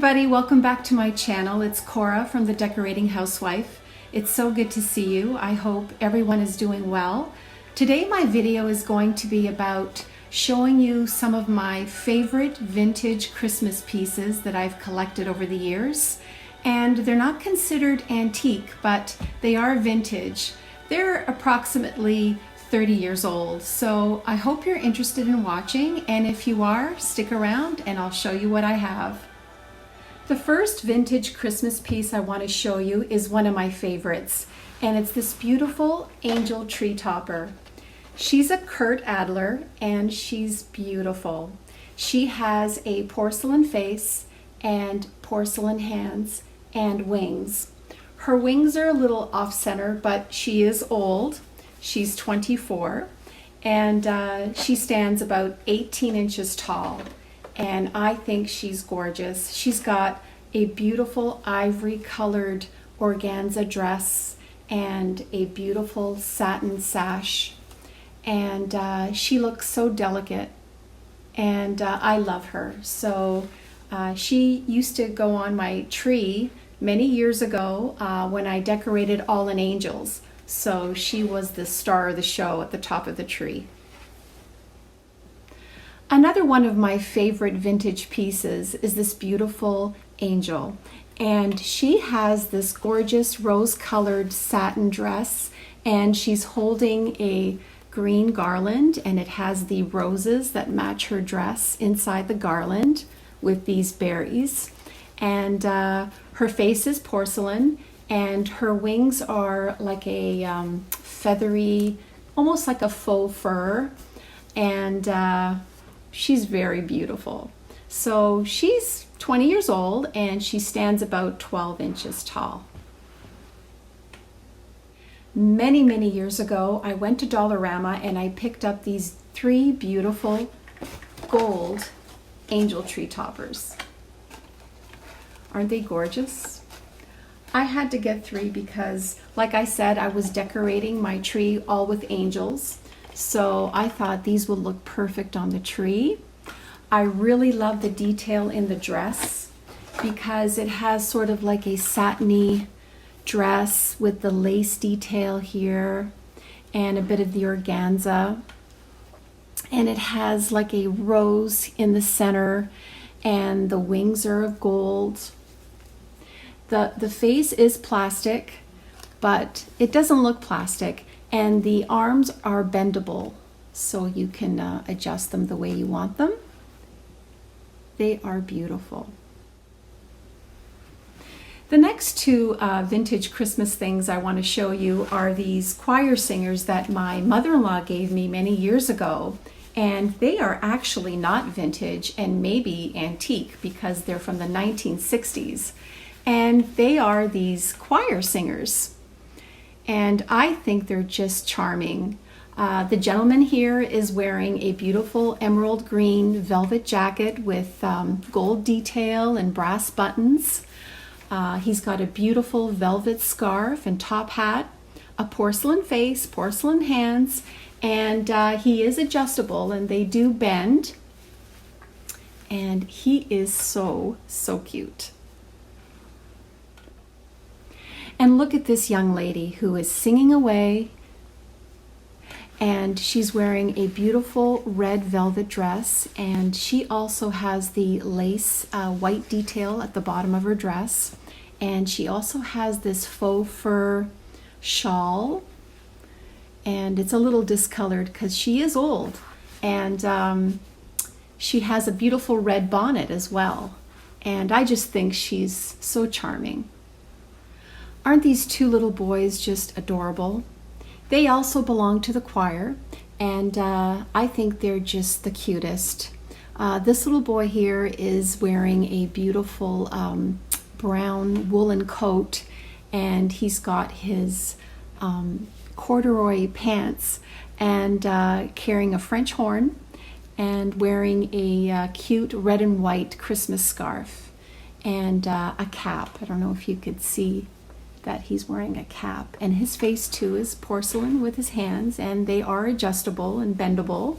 everybody, welcome back to my channel. It's Cora from the Decorating Housewife. It's so good to see you. I hope everyone is doing well. Today my video is going to be about showing you some of my favorite vintage Christmas pieces that I've collected over the years. And they're not considered antique, but they are vintage. They're approximately 30 years old. So I hope you're interested in watching, and if you are, stick around and I'll show you what I have. The first vintage Christmas piece I want to show you is one of my favorites, and it's this beautiful angel tree topper. She's a Kurt Adler and she's beautiful. She has a porcelain face and porcelain hands and wings. Her wings are a little off center, but she is old. She's 24 and she stands about 18 inches tall, and I think she's gorgeous. She's got a beautiful ivory colored organza dress and a beautiful satin sash, and she looks so delicate, and I love her. So she used to go on my tree many years ago when I decorated all in angels. So she was the star of the show at the top of the tree. Another one of my favorite vintage pieces is this beautiful angel. And she has this gorgeous rose-colored satin dress, and she's holding a green garland, and it has the roses that match her dress inside the garland with these berries. And her face is porcelain, and her wings are like a feathery, almost like a faux fur, and she's very beautiful. So she's 20 years old and she stands about 12 inches tall. Many years ago, I went to Dollarama and I picked up these three beautiful gold angel tree toppers. Aren't they gorgeous? I had to get three because, like I said, I was decorating my tree all with angels. So I thought these would look perfect on the tree. I really love the detail in the dress because it has sort of like a satiny dress with the lace detail here and a bit of the organza. And it has like a rose in the center, and the wings are of gold. The face is plastic, but it doesn't look plastic, and the arms are bendable, so you can adjust them the way you want them. They are beautiful. The next two vintage Christmas things I want to show you are these choir singers that my mother-in-law gave me many years ago, and they are actually not vintage and maybe antique because they're from the 1960s. And they are these choir singers. And I think they're just charming. The gentleman here is wearing a beautiful emerald green velvet jacket with gold detail and brass buttons. He's got a beautiful velvet scarf and top hat, a porcelain face, porcelain hands, and he is adjustable and they do bend. And he is so cute. And look at this young lady who is singing away, and she's wearing a beautiful red velvet dress, and she also has the lace white detail at the bottom of her dress, and she also has this faux fur shawl, and it's a little discolored because she is old, and she has a beautiful red bonnet as well, and I just think she's so charming. Aren't these two little boys just adorable? They also belong to the choir, and I think they're just the cutest. This little boy here is wearing a beautiful brown woolen coat, and he's got his corduroy pants and carrying a French horn and wearing a cute red and white Christmas scarf and a cap. I don't know if you could see that he's wearing a cap, and his face too is porcelain with his hands, and they are adjustable and bendable.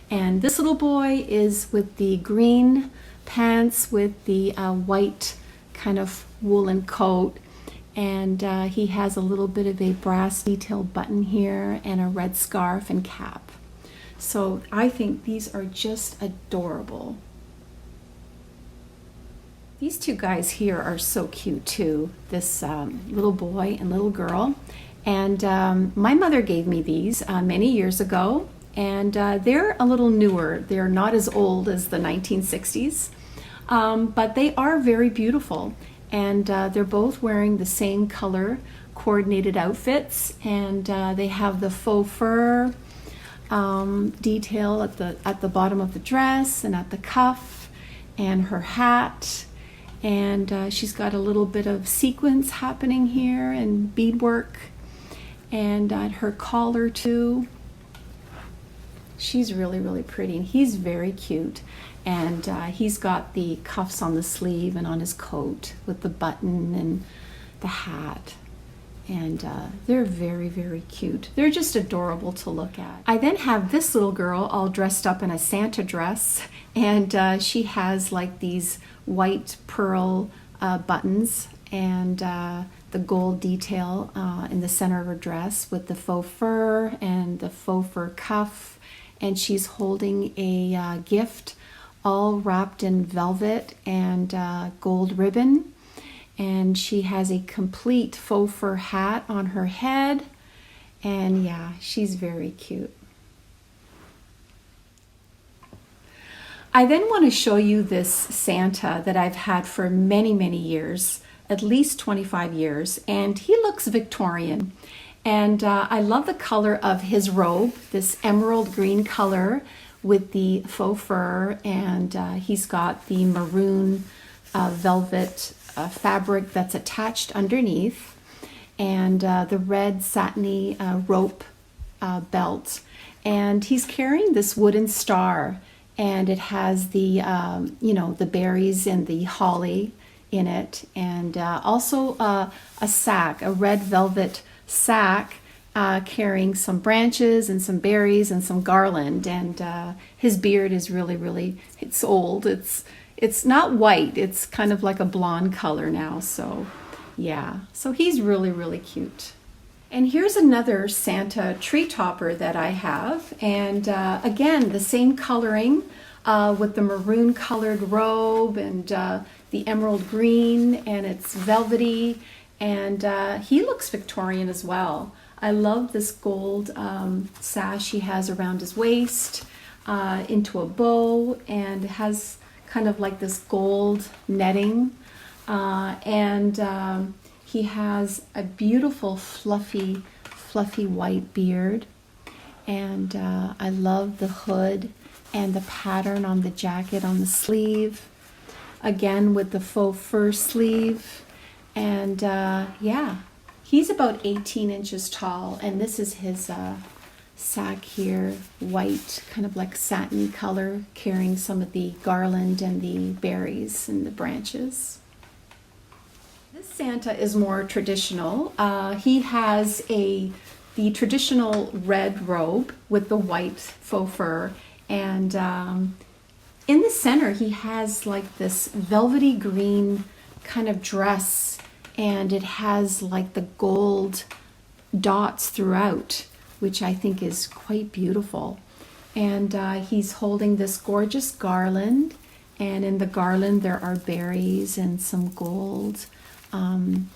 And this little boy is with the green pants with the white kind of woolen coat, and he has a little bit of a brass detail button here and a red scarf and cap. So I think these are just adorable. These two guys here are so cute too, this little boy and little girl. And my mother gave me these many years ago, and they're a little newer. They're not as old as the 1960s, but they are very beautiful. And they're both wearing the same color coordinated outfits, and they have the faux fur detail at the bottom of the dress and at the cuff, and her hat. And she's got a little bit of sequins happening here and beadwork, and at her collar too. She's really, really pretty, and he's very cute. And he's got the cuffs on the sleeve and on his coat with the button and the hat. And they're very, very cute. They're just adorable to look at. I then have this little girl all dressed up in a Santa dress, and she has like these white pearl buttons and the gold detail in the center of her dress with the faux fur and the faux fur cuff, and she's holding a gift all wrapped in velvet and gold ribbon. And she has a complete faux fur hat on her head. And yeah, she's very cute. I then want to show you this Santa that I've had for many, many years, at least 25 years. And he looks Victorian. And I love the color of his robe, this emerald green color with the faux fur. And he's got the maroon velvet fabric that's attached underneath, and the red satiny rope belt, and he's carrying this wooden star, and it has the the berries and the holly in it, and also a sack, a red velvet sack carrying some branches and some berries and some garland. And his beard is really, it's old. It's not white, it's kind of like a blonde color now. So yeah, so he's really cute. And here's another Santa tree topper that I have. And again, the same coloring with the maroon colored robe and the emerald green, and it's velvety. And he looks Victorian as well. I love this gold sash he has around his waist into a bow, and it has kind of like this gold netting, and he has a beautiful fluffy white beard. And I love the hood and the pattern on the jacket on the sleeve, again with the faux fur sleeve. And yeah, he's about 18 inches tall, and this is his sack here, white, kind of like satiny color, carrying some of the garland and the berries and the branches. This Santa is more traditional. He has the traditional red robe with the white faux fur, and in the center he has like this velvety green kind of dress, and it has like the gold dots throughout, which I think is quite beautiful. And he's holding this gorgeous garland, and in the garland there are berries and some gold, and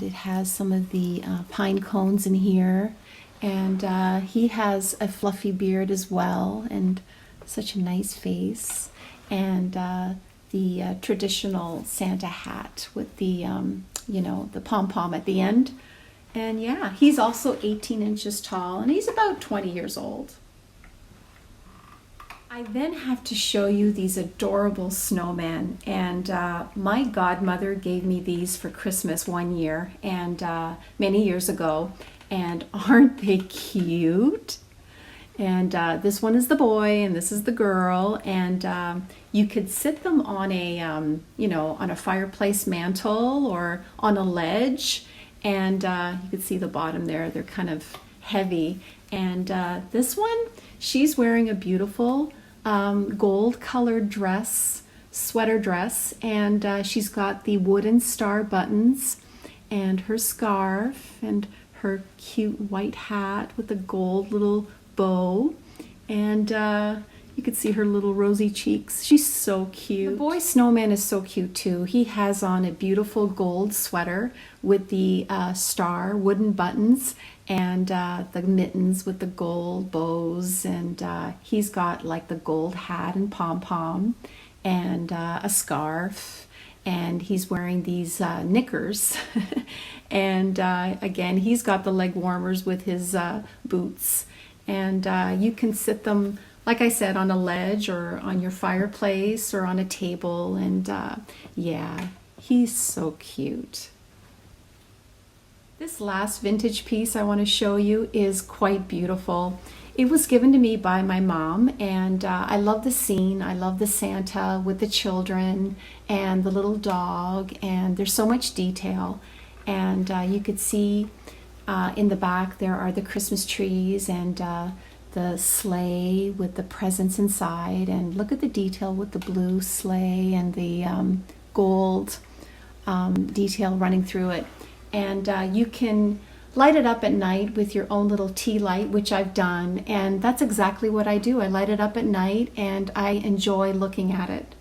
it has some of the pine cones in here. And he has a fluffy beard as well, and such a nice face, and the traditional Santa hat with the the pom-pom at the end. And yeah, he's also 18 inches tall, and he's about 20 years old. I then have to show you these adorable snowmen, and my godmother gave me these for Christmas one year, and many years ago, and aren't they cute? And this one is the boy, and this is the girl, and you could sit them on a on a fireplace mantle or on a ledge, and you can see the bottom there. They're kind of heavy. And this one, she's wearing a beautiful gold colored dress, sweater dress, and she's got the wooden star buttons and her scarf and her cute white hat with a gold little bow, and you could see her little rosy cheeks. She's so cute. The boy Snowman is so cute too. He has on a beautiful gold sweater with the star wooden buttons and the mittens with the gold bows, and he's got like the gold hat and pom-pom and a scarf, and he's wearing these knickers and again he's got the leg warmers with his boots, and you can sit them, like I said, on a ledge or on your fireplace or on a table, and yeah, he's so cute. This last vintage piece I want to show you is quite beautiful. It was given to me by my mom, and I love the scene. I love the Santa with the children and the little dog, and there's so much detail. And you could see in the back there are the Christmas trees and the sleigh with the presents inside, and look at the detail with the blue sleigh and the gold detail running through it. And you can light it up at night with your own little tea light, which I've done, and that's exactly what I do. I light it up at night and I enjoy looking at it.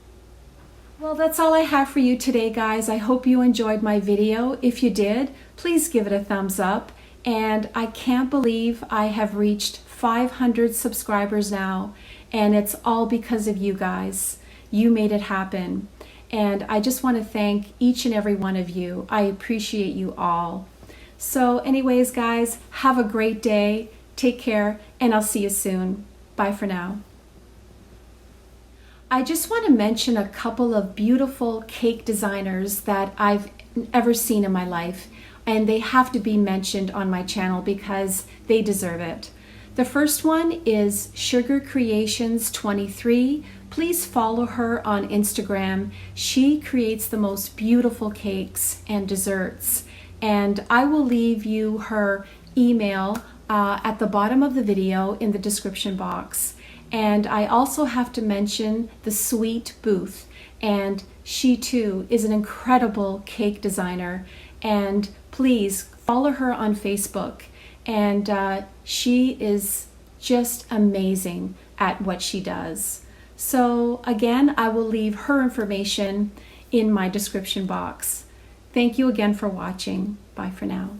Well, that's all I have for you today, guys. I hope you enjoyed my video. If you did, please give it a thumbs up. And I can't believe I have reached 500 subscribers now, and it's all because of you guys. You made it happen. And I just want to thank each and every one of you. I appreciate you all. So anyways, guys, have a great day. Take care, and I'll see you soon. Bye for now. I just want to mention a couple of beautiful cake designers that I've ever seen in my life, and they have to be mentioned on my channel because they deserve it. The first one is sugarcreations 23. Please follow her on Instagram. She creates the most beautiful cakes and desserts, and I will leave you her email at the bottom of the video in the description box. And I also have to mention the Sweet Booth, and she too is an incredible cake designer, and please follow her on Facebook, and she is just amazing at what she does. So again, I will leave her information in my description box. Thank you again for watching. Bye for now.